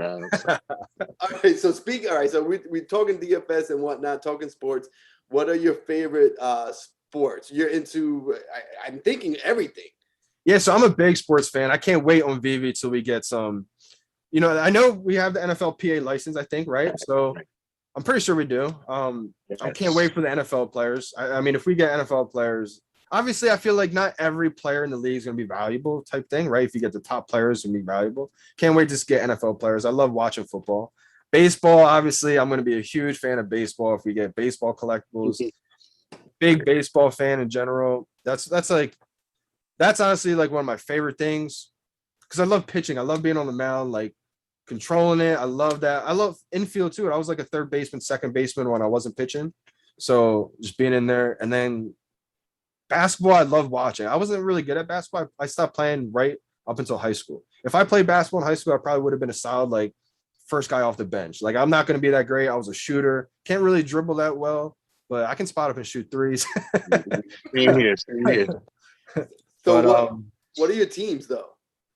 All right, so we're talking DFS and whatnot, talking sports. What are your favorite sports? You're into, I'm thinking everything. Yeah, so I'm a big sports fan. I can't wait on Veve till we get some, you know, I know we have the NFLPA license, I think, right? So I'm pretty sure we do. I can't wait for the NFL players. I mean, if we get NFL players, obviously I feel like not every player in the league is going to be valuable type thing, right? If you get the top players to be valuable, can't wait to just get NFL players. I love watching football. Baseball, obviously, I'm going to be a huge fan of baseball if we get baseball collectibles. Big baseball fan in general. That's honestly like one of my favorite things because I love pitching. I love being on the mound, like controlling it. I love that. I love infield too. I was like a third baseman, second baseman when I wasn't pitching. So just being in there. And then basketball, I love watching. I wasn't really good at basketball. I stopped playing right up until high school. If I played basketball in high school, I probably would have been a solid like first guy off the bench. Like I'm not going to be that great. I was a shooter. Can't really dribble that well, but I can spot up and shoot threes. Same here. So but, what are your teams though?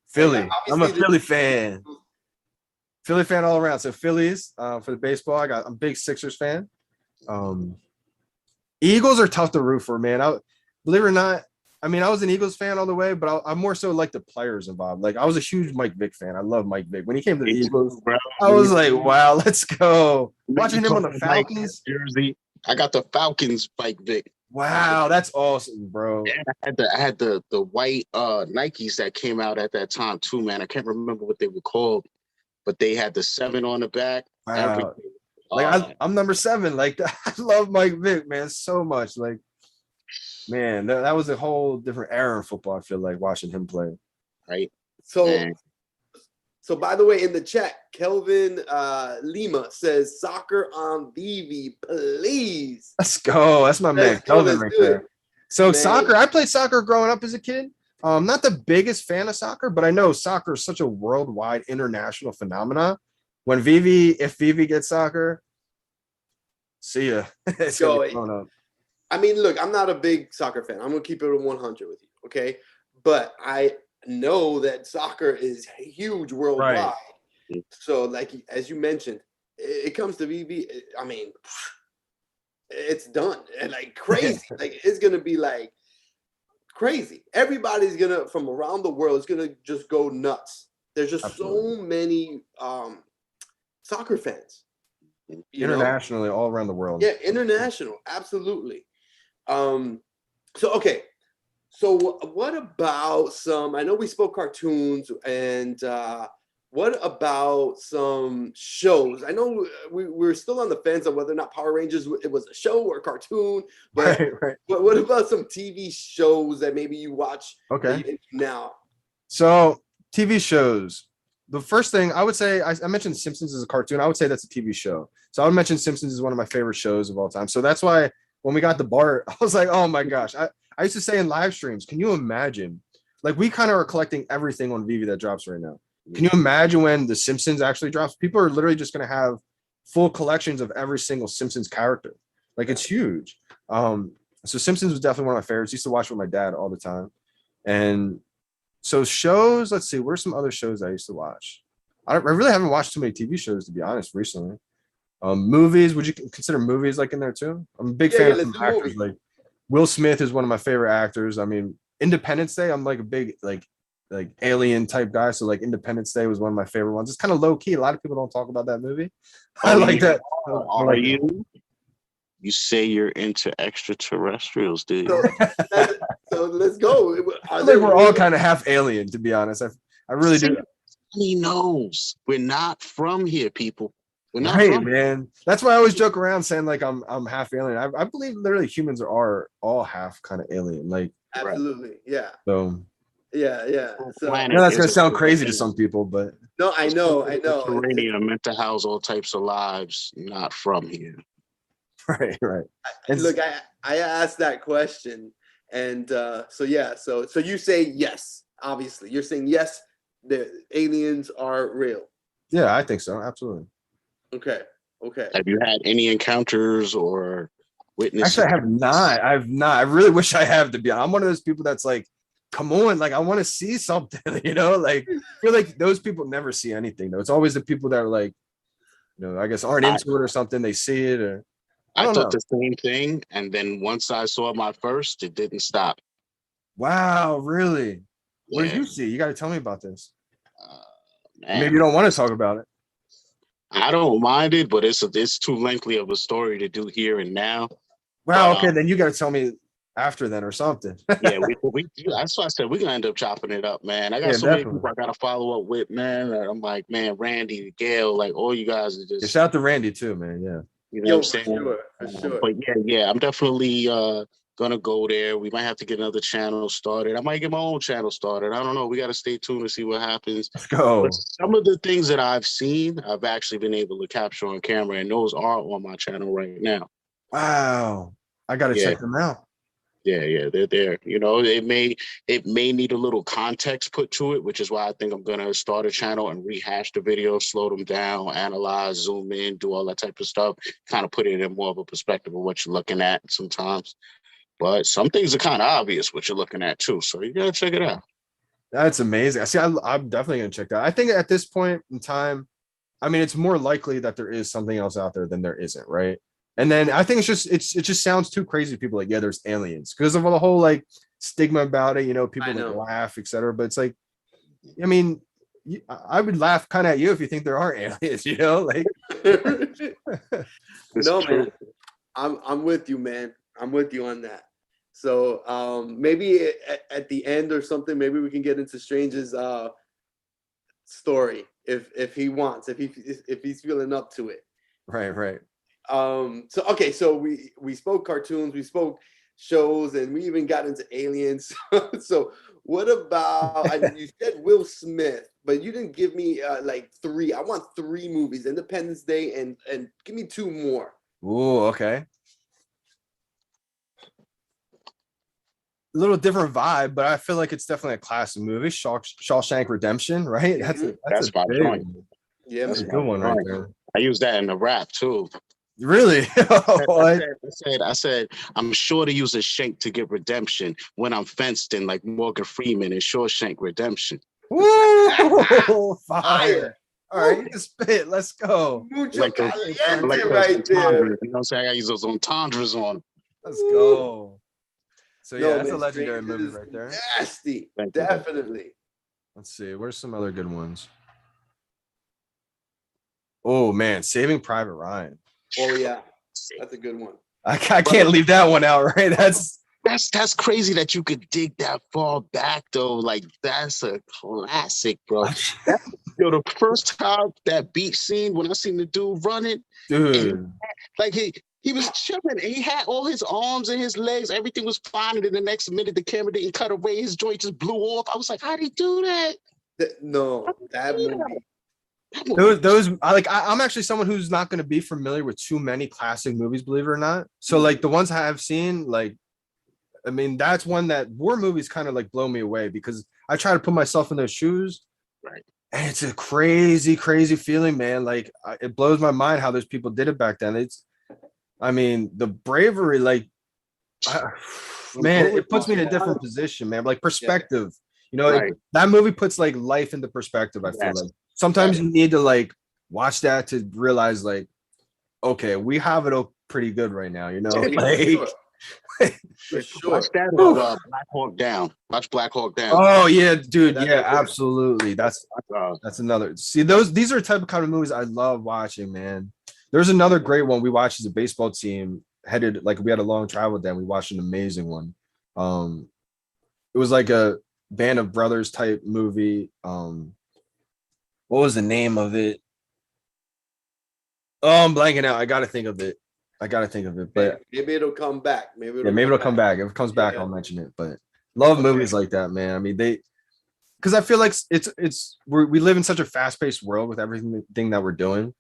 Philly. Like, I'm a Philly fan. Philly fan all around. So Phillies for the baseball. I'm a big Sixers fan. Eagles are tough to root for, man. Believe it or not, I mean, I was an Eagles fan all the way, but I'm more so like the players involved. Like I was a huge Mike Vick fan. I love Mike Vick. When he came to the Eagles, I was like, wow, let's go. Watching him on the Falcons. Jersey. I got the Falcons Mike Vick. Wow, that's awesome, bro. And I had the white Nikes that came out at that time too, man. I can't remember what they were called, but they had the 7 on the back. Wow. Like I'm number 7. Like I love Mike Vick, man, so much. Like, man, that was a whole different era in football. I feel like watching him play. Right. So by the way, in the chat, Kelvin Lima says soccer on Veve, please. Let's go. That's my man, Kelvin right there. So man. Soccer, I played soccer growing up as a kid. Not the biggest fan of soccer, but I know soccer is such a worldwide international phenomenon. When if Veve gets soccer, see ya. It's so, I mean, look, I'm not a big soccer fan. I'm gonna keep it 100 with you, okay? But I know that soccer is huge worldwide. Right. So, like as you mentioned, it comes to Veve. I mean, it's done and like crazy. Like it's gonna be like crazy. Everybody's gonna from around the world is gonna just go nuts. There's just so many soccer fans internationally, all around the world. Yeah, international, absolutely. So what about some, I know we spoke cartoons, and what about some shows? I know we're still on the fence on whether or not Power Rangers, it was a show or a cartoon, but, right. But what about some TV shows that maybe you watch now? So TV shows, the first thing I would say, I mentioned Simpsons as a cartoon. I would say that's a TV show. So I would mention Simpsons is one of my favorite shows of all time. So that's why when we got the Bart, I was like, oh my gosh. I used to say in live streams, can you imagine? Like we kind of are collecting everything on Veve that drops right now. Can you imagine when the Simpsons actually drops? People are literally just going to have full collections of every single Simpsons character. Like it's huge. So Simpsons was definitely one of my favorites. Used to watch with my dad all the time. And so shows, let's see, where's some other shows I used to watch? I really haven't watched too many TV shows, to be honest, recently. Movies, would you consider movies like in there too? I'm a big fan of some actors. Like Will Smith is one of my favorite actors. I mean, Independence Day, I'm like a big like alien type guy. So like Independence Day was one of my favorite ones. It's kind of low key. A lot of people don't talk about that movie. I like that. Are you? You say you're into extraterrestrials, dude. So let's go. I think we're all kind of half alien, to be honest. I really do. He knows we're not from here, people. We're not right, from man. That's why I always joke around saying like I'm half alien. I believe literally humans are all half kind of alien. Like absolutely, yeah. So yeah. So I know that's gonna sound crazy to some people, but no, I know. Uranium meant to house all types of lives not from here. Right. Look, I asked that question, and so you say yes. Obviously, you're saying yes. The aliens are real. Yeah, I think so. Absolutely. Okay. Have you had any encounters or witnesses? Actually, I have not. I really wish I have, to be honest. I'm one of those people that's like come on, like I want to see something, you know, like I feel like those people never see anything though. It's always the people that are like, you know, I guess aren't into it or something. They see it or I I don't thought know. the same thing, and then once I saw my first, it didn't stop. Wow, really? What did Yeah, you see? You got to tell me about this. uh, Maybe man, you don't want to talk about it. I don't mind it, but it's too lengthy of a story to do here and now. But Wow, okay, then you got to tell me after then or something. yeah, we that's why I said we're gonna end up chopping it up, man. I got Yeah, so many definitely. people I gotta follow up with, man. That I'm like, man, Randy, Gale, like all you guys are Yeah, just, shout out to Randy too, man. Yeah. you know what I'm Yo, for saying? sure, for sure. But yeah, I'm definitely gonna go there. We might have to get another channel started. I might get my own channel started. I don't know. We gotta stay tuned to see what happens. Let's But go. some of the things that I've seen, I've actually been able to capture on camera, and those are on my channel right now. Wow. I got to Yeah, check them out. yeah, they're there. You know, it may need a little context put to it, which is why I think I'm gonna start a channel and rehash the videos, slow them down, analyze, zoom in, do all that type of stuff, kind of put it in more of a perspective of what you're looking at sometimes. But some things are kind of obvious what you're looking at too, so you gotta check it out. That's amazing. I see. I'm definitely gonna check that. I think at this point in time, I mean, it's more likely that there is something else out there than there isn't, right? And then I think it just sounds too crazy to people like, yeah, there's aliens because of the whole like stigma about it, you know, people I like know. laugh, etc. But it's like, I mean, I would laugh kind of at you if you think there are aliens, you know, like It's No, true. man. I'm with you, man. I'm with you on that. So maybe at the end or something, maybe we can get into Strange's story if he wants, if he's feeling up to it. right. So okay, so we spoke cartoons, we spoke shows, and we even got into aliens. So what about, you said Will Smith, but you didn't give me like three. I want three movies: Independence Day, and give me two more. Ooh, okay. A little different vibe, but I feel like it's definitely a classic movie. Shawshank Redemption, right? That's a That's my big joint. one. Yeah, That's a man. good one right Joint. there. I use that in the rap too. Really? What? I said, I'm sure to use a shank to get redemption when I'm fenced in like Morgan Freeman in Shawshank Redemption. Woo! Fire. Fire. All right, you can spit. Let's go. Mucho Like those, caliente like those right there. entendres. You know what I'm saying? I use those entendres on 'em. Let's go. So yeah, No, that's a man, legendary Strange movie is right there. nasty. Thank you. Definitely. Let's see. Where's some other good ones? Oh man, Saving Private Ryan. Oh yeah, that's a good one. I can't leave that one out, right? That's crazy that you could dig that far back though. Like that's a classic, bro. Yo, the first time that beach scene when I seen the dude running, and dude. like he was chilling and he had all his arms and his legs, everything was fine. And then the next minute the camera didn't cut away, his joint just blew off. I was like, how'd he do that? No, that movie. I'm actually someone who's not going to be familiar with too many classic movies, believe it or not. So like the ones I have seen, like I mean, that's one that war movies kind of like blow me away because I try to put myself in their shoes. Right. And it's a crazy, crazy feeling, man. Like it blows my mind how those people did it back then. I mean, the bravery, like, man, it puts me in a different position, man. Like perspective, you know, Right. that movie puts like life into perspective. I feel Yes. like sometimes you need to like watch that to realize, like, okay, we have it pretty good right now, you know. Like, For sure. Watch that Black Hawk Down. Watch Black Hawk Down. Oh yeah, dude. That's Yeah, a good one. absolutely. That's another. See, these are the type of kind of movies I love watching, man. There's another great one we watched as a baseball team headed, like we had a long travel then. We watched an amazing one. It was like a Band of Brothers type movie. What was the name of it? Oh, I'm blanking out. I gotta think of it. But maybe it'll come back. Maybe it'll come back. If it comes back, I'll mention it. But love movies like that, man. I mean, because I feel like we live in such a fast-paced world with everything that we're doing.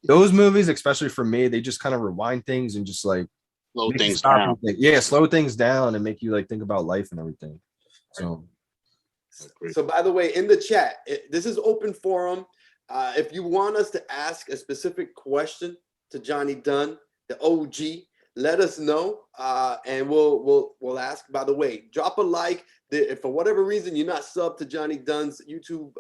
Those movies, especially for me, they just kind of rewind things and just like slow things down. Slow things down and make you like think about life and everything. So by the way, in the chat, this is open forum. If you want us to ask a specific question to Johnny Dunn, the OG, let us know, and we'll ask. By the way, drop a like. If for whatever reason you're not subbed to Johnny Dunn's YouTube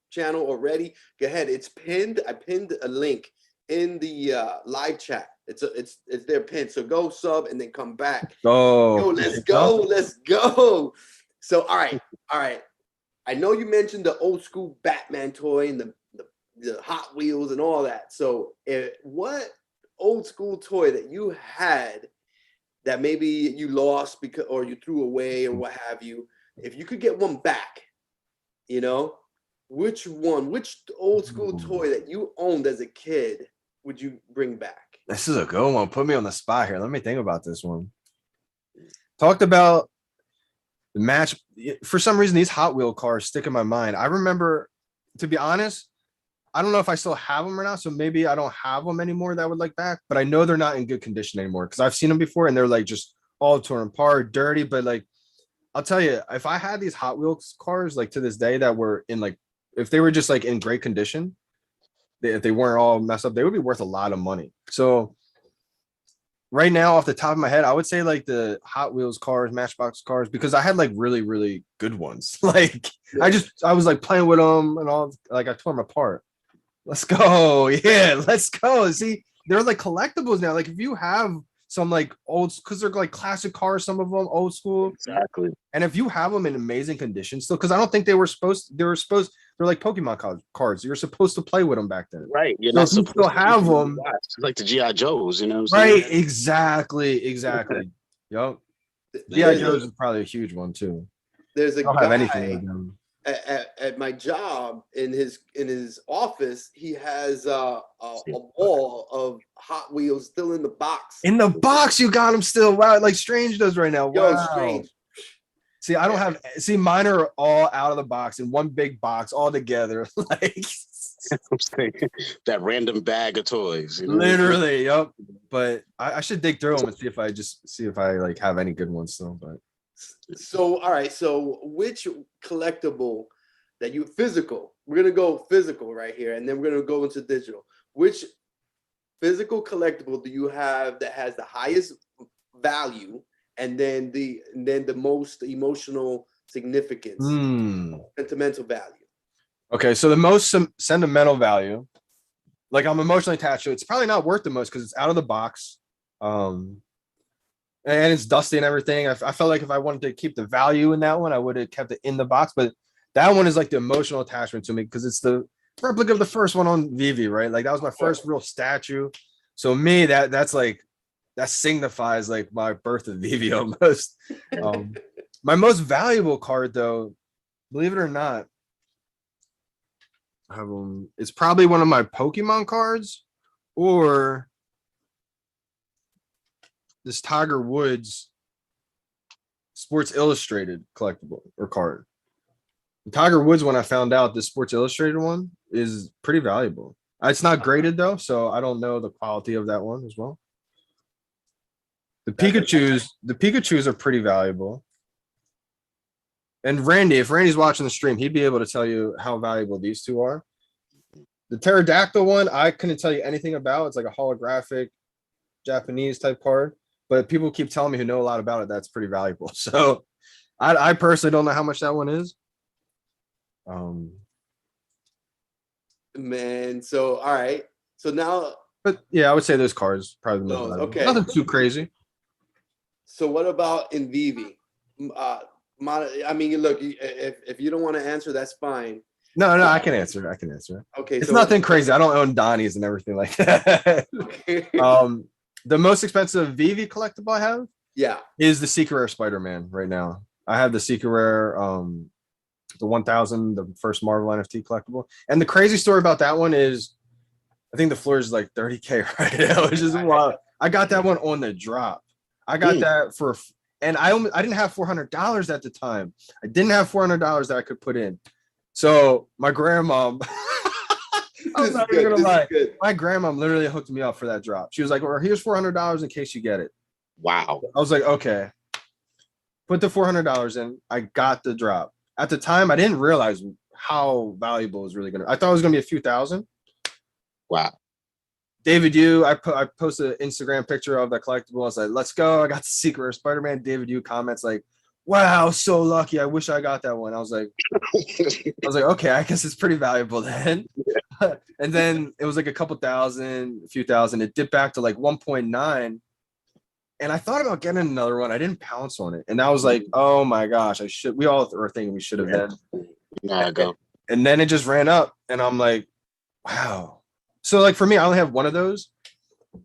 channel already, go ahead. It's pinned. I pinned a link in the live chat. It's there pinned. So go sub and then come back. Oh, let's go. So all right. I know you mentioned the old school Batman toy and the Hot Wheels and all that. So what old school toy that you had that maybe you lost because or you threw away or what have you, if you could get one back, which old school toy that you owned as a kid would you bring back? This is a good one. Put me on the spot here. Let me think about this one. Talked about the match. For some reason, these Hot Wheel cars stick in my mind. I remember, to be honest, I don't know if I still have them or not. So maybe I don't have them anymore that I would like back, but I know they're not in good condition anymore because I've seen them before and they're like just all torn apart, dirty. But like, I'll tell you, if I had these Hot Wheels cars like to this day that were in like, if they were just like in great condition, if they weren't all messed up, they would be worth a lot of money. So right now, off the top of my head, I would say like the Hot Wheels cars, Matchbox cars, because I had like really, really good ones. Like I was like playing with them and all, like I tore them apart. Let's go. Yeah, let's go. See, they're like collectibles now. Like if you have some like old, because they're like classic cars, some of them old school. Exactly. And if you have them in amazing condition still, because I don't think they're like Pokemon cards. You're supposed to play with them back then. Right. You're so not if you supposed still to have them. It's like the G.I. Joes, you know what I'm Right. saying? Exactly. Yep. G.I. Joe's is probably a huge one too. There's a I don't guy have anything with them. At my job in his office. He has a wall of Hot Wheels still in the box. In the box, you got them still. Wow, like Strange does right now. Wow. Yo, Strange. See, I don't have. See, mine are all out of the box in one big box all together. Like I'm saying that random bag of toys. You know? Literally, yep. But I should dig through them and see if I like have any good ones still. But so all right. So which collectible that you physical? We're gonna go physical right here, and then we're gonna go into digital. Which physical collectible do you have that has the highest value, and then the most emotional significance, sentimental value? Okay, so the most sentimental value, like I'm emotionally attached to it. It's probably not worth the most because it's out of the box, and it's dusty and everything. I felt like if I wanted to keep the value in that one, I would have kept it in the box. But that one is like the emotional attachment to me because it's the replica of the first one on Veve, right? Like that was my first real statue. So me, that signifies like my birth of Veve almost. My most valuable card, though, believe it or not, it's probably one of my Pokemon cards or this Tiger Woods Sports Illustrated collectible or card. The Tiger Woods one, I found out the Sports Illustrated one is pretty valuable. It's not graded though, so I don't know the quality of that one as well. The Pikachus are pretty valuable. And Randy, if Randy's watching the stream, he'd be able to tell you how valuable these two are. The pterodactyl one, I couldn't tell you anything about. It's like a holographic Japanese type card, but people keep telling me who know a lot about it. That's pretty valuable. So I personally don't know how much that one is. Man, so all right. So now, but yeah, I would say those cards probably the most okay. Nothing too crazy. So what about in Veve? I mean, look, if you don't want to answer, that's fine. No, I can answer. Okay, it's nothing crazy. I don't own Donnies and everything like that. Okay. The most expensive Veve collectible I have, is the Secret Rare Spider-Man right now. I have the Secret Rare, the 1000, the first Marvel NFT collectible. And the crazy story about that one is, I think the floor is like 30K right now, which is wild. I got that one on the drop. I got that for. And I didn't have $400 at the time. I didn't have $400 that I could put in. So my grandma, I'm not even gonna lie. My grandma literally hooked me up for that drop. She was like, "Well, here's $400 in case you get it." Wow. I was like, "Okay." Put the $400 in. I got the drop. At the time, I didn't realize how valuable it was really gonna. I thought it was gonna be a few thousand. Wow. David Yu, I posted an Instagram picture of the collectible. I was like, let's go. I got the secret Rare Spider-Man. David Yu comments like, wow, so lucky. I wish I got that one. I was like, okay, I guess it's pretty valuable then. Yeah. And then it was like a few thousand. It dipped back to like 1.9. And I thought about getting another one. I didn't pounce on it. And I was like, oh my gosh, we all were thinking we should have been. And then it just ran up. And I'm like, wow. So like for me, I only have one of those.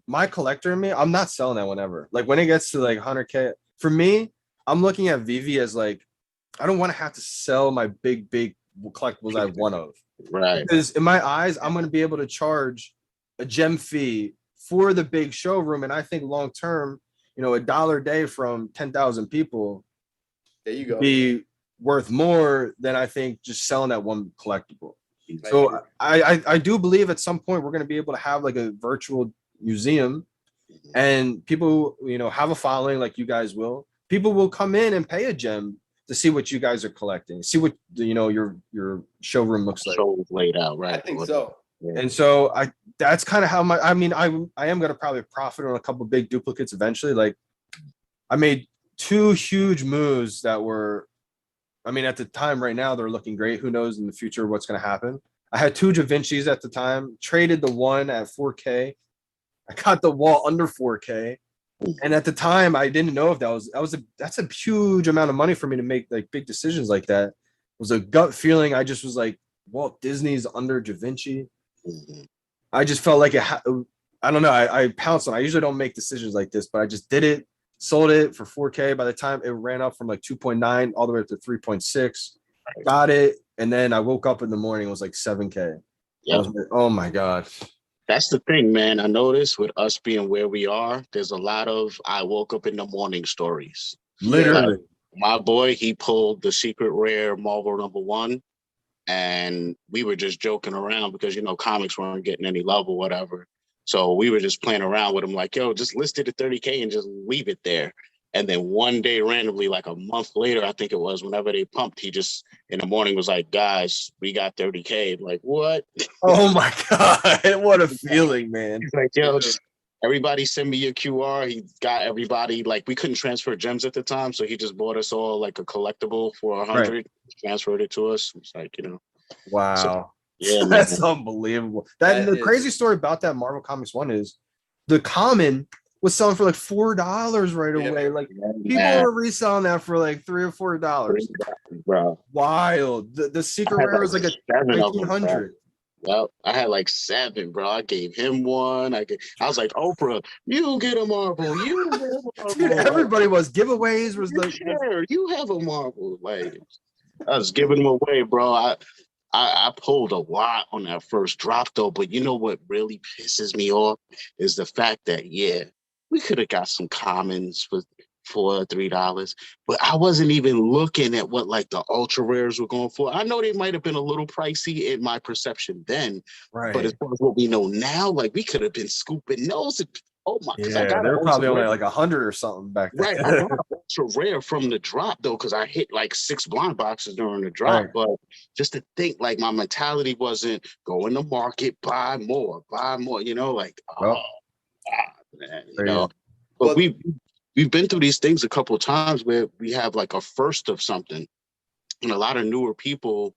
My collector in me, I'm not selling that one ever. Like when it gets to like 100K, for me, I'm looking at Veve as like, I don't want to have to sell my big collectibles I have one of. Right. Because in my eyes, I'm going to be able to charge a gem fee for the big showroom. And I think long term, you know, $1 a day from 10,000 people, there you go, be worth more than I think just selling that one collectible. So I do believe at some point we're going to be able to have like a virtual museum, and people, you know, have a following like you guys will. People will come in and pay a gem to see what you guys are collecting, see what, you know, your showroom looks like. Show's laid out, right? I think so. Yeah. And so that's kind of how I am going to probably profit on a couple of big duplicates eventually. Like I made 2 huge moves that were, I mean, at the time right now, they're looking great. Who knows in the future what's going to happen? I had 2 Da Vincis at the time, traded the one at 4K. I got the wall under 4K. And at the time, I didn't know if that's a huge amount of money for me to make like big decisions like that. It was a gut feeling. I just was like, Walt Disney's under Da Vinci. I just felt like I don't know. I pounced on. I usually don't make decisions like this, but I just did it. Sold it for 4K. By the time it ran up from like 2.9 all the way up to 3.6, got it. And then I woke up in the morning, it was like 7K. I was like, oh my God. That's the thing, man. I noticed with us being where we are, there's a lot of I woke up in the morning stories. Literally. Like, my boy, he pulled the secret rare Marvel #1, and we were just joking around because, you know, comics weren't getting any love or whatever. So we were just playing around with him like, yo, just list it at 30K and just leave it there. And then one day randomly, like a month later, I think it was, whenever they pumped, he just in the morning was like, guys, we got 30K. Like, what? Oh my God. What a feeling, man. He's like, yo, just everybody send me your QR. He got everybody, like, we couldn't transfer gems at the time. So he just bought us all like a collectible for 100, right. Transferred it to us. It's like, you know. Wow. So, yeah, that's unbelievable. The crazy story about that Marvel Comics 1 is the common was selling for like $4 right away. Like people were reselling that for like $3 or $4. Bro. Wild. The secret rare was like a 1,900. Well, I had like 7, bro. I gave him one. I was like, Oprah, you get a Marvel. You get a Marvel. Dude, everybody was. Giveaways was like, sure, you have a Marvel. Like, I was giving them away, bro. I pulled a lot on that first drop, though. But you know what really pisses me off is the fact that, yeah, we could have got some commons for $4 or $3, but I wasn't even looking at what like the ultra rares were going for. I know they might have been a little pricey in my perception then, right? But as far as what we know now, like we could have been scooping those. Oh my! Yeah, they were probably only like 100 or something back then. Right, I got an ultra rare from the drop though, because I hit like 6 blind boxes during the drop. Right. But just to think, like my mentality wasn't go in the market, buy more. You know, like man, you know. But we've been through these things a couple of times where we have like a first of something, and a lot of newer people,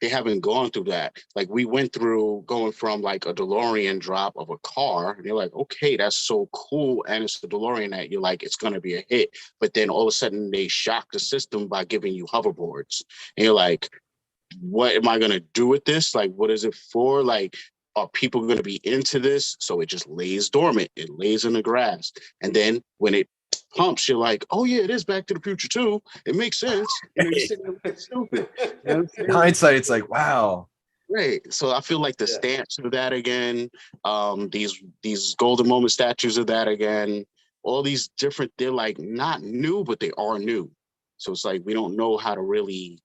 they haven't gone through that. Like we went through going from like a DeLorean drop of a car, and you're like, okay, that's so cool. And it's the DeLorean that you're like, it's going to be a hit. But then all of a sudden they shock the system by giving you hoverboards. And you're like, what am I going to do with this? Like, what is it for? Like, are people going to be into this? So it just lays dormant. It lays in the grass. And then when it pumps, you're like, oh yeah, it is Back to the Future too. It makes sense. You're sitting there looking stupid. You know in hindsight, it's like, wow. Right. So I feel like the stamps are that again. These golden moment statues are that again. All these different, they're like not new, but they are new. So it's like we don't know how to really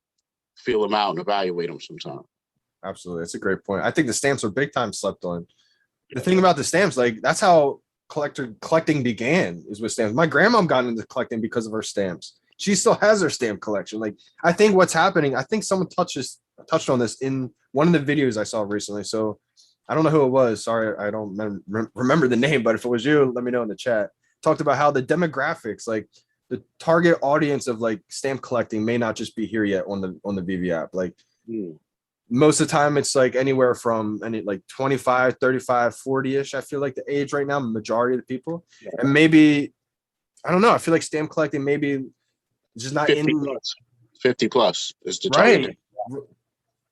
feel them out and evaluate them sometimes. Absolutely. That's a great point. I think the stamps are big time slept on. The thing about the stamps, like that's how collecting began, is with stamps. My grandma got into collecting because of her stamps. She still has her stamp collection. Like I think what's happening, I think someone touched on this in one of the videos I saw recently. So I don't know who it was. Sorry, I don't remember the name, but if it was you, let me know in the chat. Talked about how the demographics, like the target audience of like stamp collecting may not just be here yet on the Veve app. Like most of the time it's like anywhere from like 25, 35, 40-ish. I feel like the age right now, majority of the people. Yeah. And maybe, I don't know, I feel like stamp collecting maybe just not 50 in plus. 50 plus is the right. target.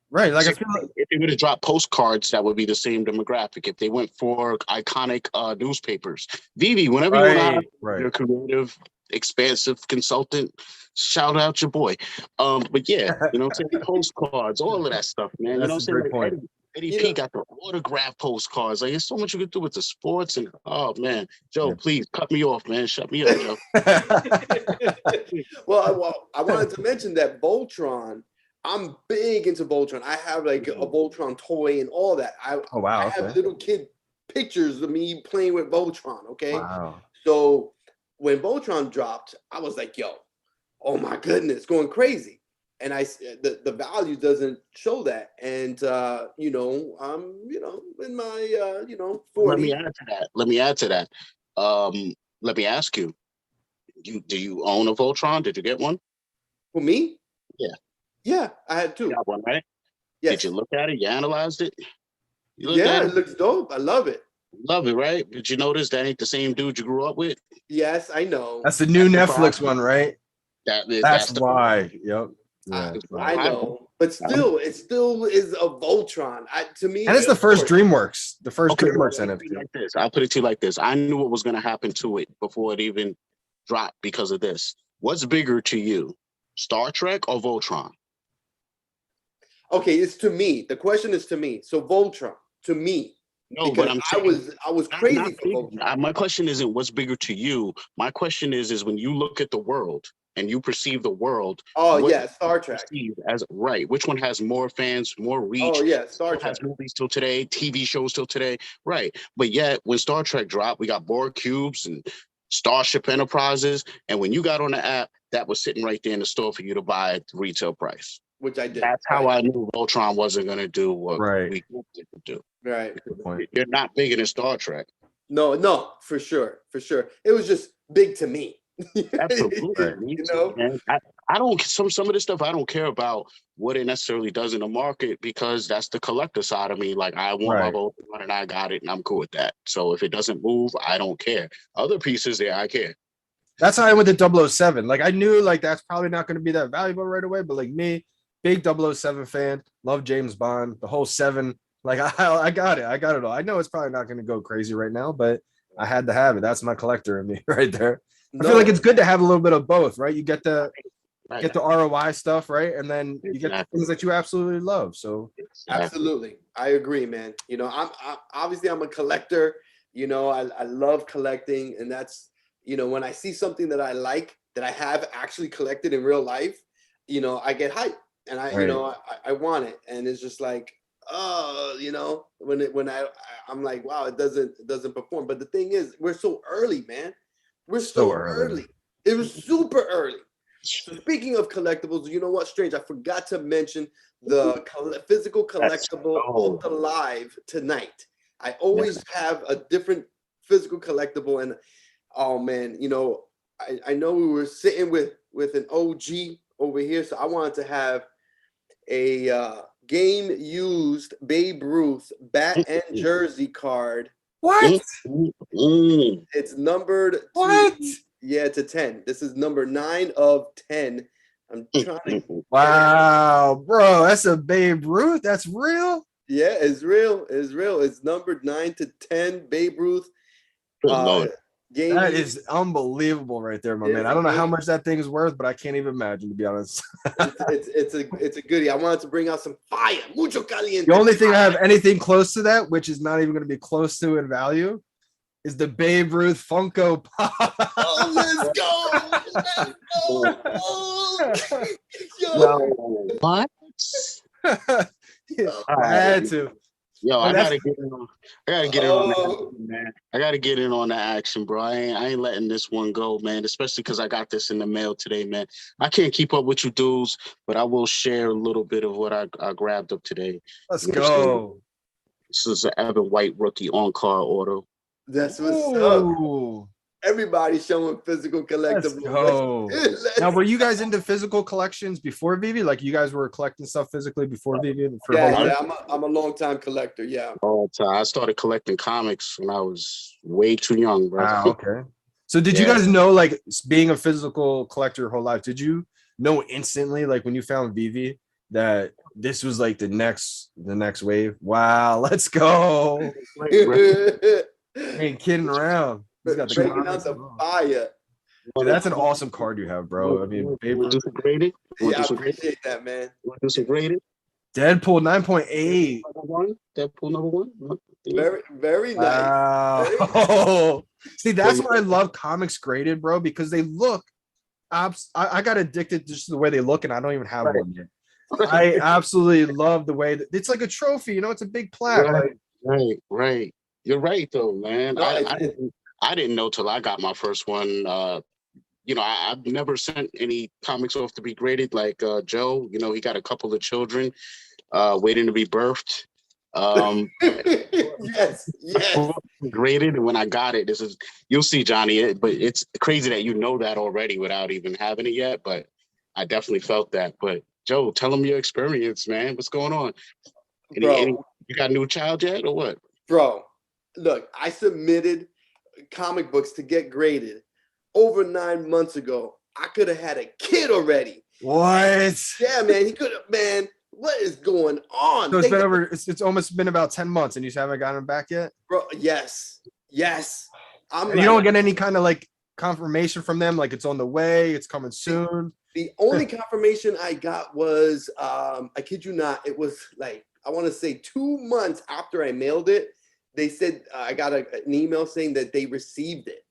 Right. Like So I feel like if they were to drop postcards, that would be the same demographic. If they went for iconic newspapers, Veve, whenever you want to have your creative, expansive consultant, shout out your boy. But yeah, you know what I'm saying? Postcards, all of that stuff, man. You know what I'm saying? Like Eddie P got the autograph postcards. Like there's so much you could do with the sports and oh man, Joe, please cut me off, man. Shut me up, Joe. Well, I wanted to mention that Voltron. I'm big into Voltron. I have like a Voltron toy and all that. I have little kid pictures of me playing with Voltron. Okay. Wow. So when Voltron dropped, I was like, yo, oh my goodness, going crazy. And the value doesn't show that. And you know, I'm, you know, in my 40s. Let me add to that. Let me ask you, do you own a Voltron? Did you get one? For me? Yeah. Yeah, I had two. You got one, right? Yes. Did you look at it? You analyzed it? Yeah, it looks dope. I love it. Love it, right? Did you notice that ain't the same dude you grew up with? Yes, I know. That's the new Netflix one, right? That's why. Yep. Yeah, I know, but still, it still is a Voltron. To me, and it's the first DreamWorks, DreamWorks NFT. I'll put it to you like this: I knew what was going to happen to it before it even dropped because of this. What's bigger to you, Star Trek or Voltron? Okay, it's to me. The question is to me. So Voltron, to me. No, but I was crazy for Voltron. My question isn't what's bigger to you. My question is when you look at the world and you perceive the world. Oh yeah, Star Trek. As right, which one has more fans, more reach? Oh yeah, Star Trek has movies till today, TV shows till today, right? But yet when Star Trek dropped, we got Borg cubes and Starship Enterprises, and when you got on the app, that was sitting right there in the store for you to buy at retail price. Which I did. That's how I knew Voltron wasn't going to do what we hoped it would do. Right. You're not bigger than Star Trek. No, for sure. It was just big to me. Absolutely. You know, man. I don't some of this stuff I don't care about what it necessarily does in the market because that's the collector side of me. Like I want my Voltron and I got it and I'm cool with that. So if it doesn't move, I don't care. Other pieces there, I care. That's how I went to 007. Like I knew like that's probably not going to be that valuable right away, but like me, big 007 fan, love James Bond, the whole 7. Like I got it. I got it all. I know it's probably not going to go crazy right now, but I had to have it. That's my collector in me right there. I feel like it's good to have a little bit of both, right? You get the ROI stuff, right? And then you get the things that you absolutely love. So absolutely. I agree, man. You know, I'm obviously I'm a collector, you know, I love collecting, and that's, you know, when I see something that I like that I have actually collected in real life, you know, I get hyped and you know, I want it. And it's just like, you know, when I'm like, wow, it doesn't perform. But the thing is, we're so early, man. We're so early. It was super early. So speaking of collectibles, you know what, Strange? I forgot to mention the physical collectible Ultra Live tonight. I always have a different physical collectible, and oh man, you know, I know we were sitting with an OG over here, so I wanted to have a game used Babe Ruth bat and jersey card. What? It's numbered to 10. This is number 9 of 10. I'm trying to wow, bro, that's a Babe Ruth. That's real. Yeah, it's real. It's numbered 9 to 10. Babe Ruth. Game that is unbelievable right there, my man. I don't know how much that thing is worth, but I can't even imagine, to be honest. it's a goodie. I wanted to bring out some fire. Mucho caliente. The only thing I have anything close to that, which is not even going to be close to in value, is the Babe Ruth Funko Pop. Oh, let's go. What? I had to. Yo, I gotta get in on the action, man. I gotta get in on the action, bro. I ain't letting this one go, man. Especially because I got this in the mail today, man. I can't keep up with you dudes, but I will share a little bit of what I grabbed up today. Let's go. This is an Evan White rookie on-card auto. That's what's up. Everybody's showing physical collectibles. Let's go. Now, were you guys into physical collections before Veve? Like you guys were collecting stuff physically before Veve? Yeah, I'm a long time collector. Yeah. All the time. I started collecting comics when I was way too young, bro. Wow, okay. So did you guys know, like, being a physical collector your whole life, did you know instantly, like when you found Veve, that this was like the next wave? Wow, let's go. Ain't kidding around. He's got the breaking out the fire. Dude, that's an awesome card you have, bro. I mean, graded. Yeah, I appreciate that, man. Graded. Deadpool 9.8. Deadpool number 1. Very, very nice. Wow. Very nice. See, that's why I love comics graded, bro, because they look. I got addicted just to the way they look, and I don't even have one yet. I absolutely love the way that it's like a trophy. You know, it's a big plaque. Right. You're right, though, man. I didn't know till I got my first one. You know, I've never sent any comics off to be graded like Joe. You know, he got a couple of children waiting to be birthed. Yes. Graded, and when I got it, you'll see, Johnny. But it's crazy that you know that already without even having it yet. But I definitely felt that. But Joe, tell them your experience, man. What's going on? You got a new child yet, or what? Bro, look, I submitted comic books to get graded over 9 months ago. I could have had a kid already. What? Yeah, man. He could have, man. What is going on? So it's almost been about 10 months and you haven't gotten him back yet? Bro, yes. You don't get any kind of like confirmation from them, like it's on the way, it's coming soon? The only confirmation I got was, I kid you not, it was like, I want to say 2 months after I mailed it, they said I got an email saying that they received it.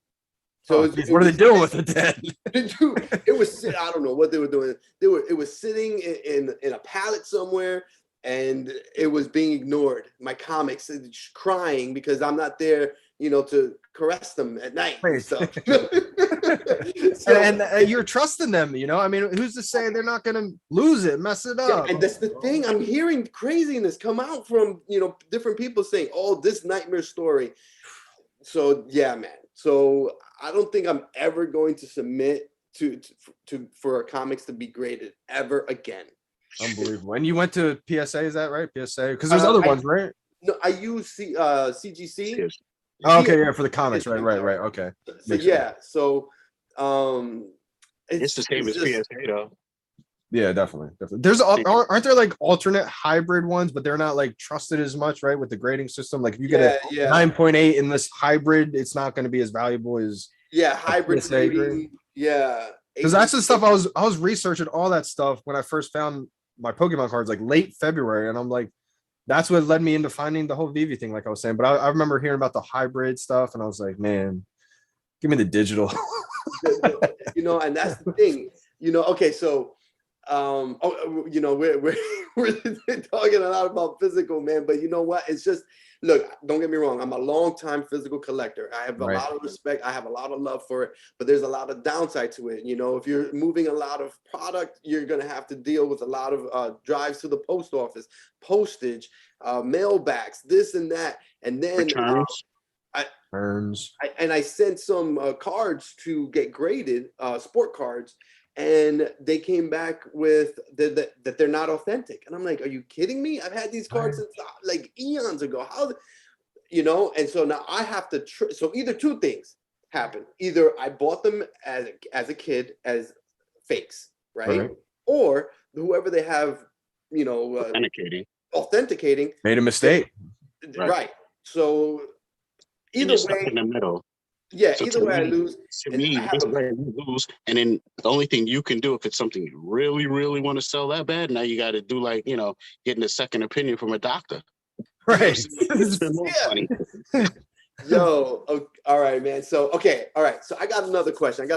So what are they doing with it then? It was, I don't know what they were doing. It was sitting in a pallet somewhere, and it was being ignored. My comics, crying because I'm not there, you know, to caress them at night. And you're trusting them, you know. I mean, who's to say they're not going to lose it, mess it up? Yeah, and that's the thing. I'm hearing craziness come out from, you know, different people saying, "Oh, this nightmare story." So yeah, man. So I don't think I'm ever going to submit for comics to be graded ever again. Unbelievable. And you went to PSA, is that right? PSA, because there's other ones, right? No, I use CGC. Yes. Oh, okay, yeah, for the comics, right. Okay. So yeah, so it's the same as PSA though. Yeah, definitely. There's aren't there like alternate hybrid ones, but they're not like trusted as much, right? With the grading system, like if you get a 9.8 in this hybrid, it's not going to be as valuable as hybrid grading. Yeah, because that's the stuff I was researching all that stuff when I first found my Pokemon cards, like late February, and I'm like, that's what led me into finding the whole Veve thing, like I was saying. But I remember hearing about the hybrid stuff, and I was like, man, give me the digital. You know, and that's the thing. You know, okay, so. You know, we're talking a lot about physical, man, but you know what, it's just, look, don't get me wrong, I'm a long time physical collector. I have a lot of respect, I have a lot of love for it, but there's a lot of downside to it. You know, if you're moving a lot of product, you're gonna have to deal with a lot of drives to the post office, postage, mailbacks, this and that, and then I sent some cards to get graded, sport cards, and they came back with that they're not authentic. And I'm like, are you kidding me? I've had these cards since like eons ago. How, you know? And so now I have to, so either two things happen. Either I bought them as a kid as fakes, right? Or whoever they have, you know, authenticating made a mistake. Right. So either way, in the middle. Yeah, so either way I lose. To me, you lose, and then the only thing you can do if it's something you really, really want to sell that bad, now you got to do like, you know, getting a second opinion from a doctor. Right. Spend more money. Yo, all right, man. So, okay, all right. So I got another question.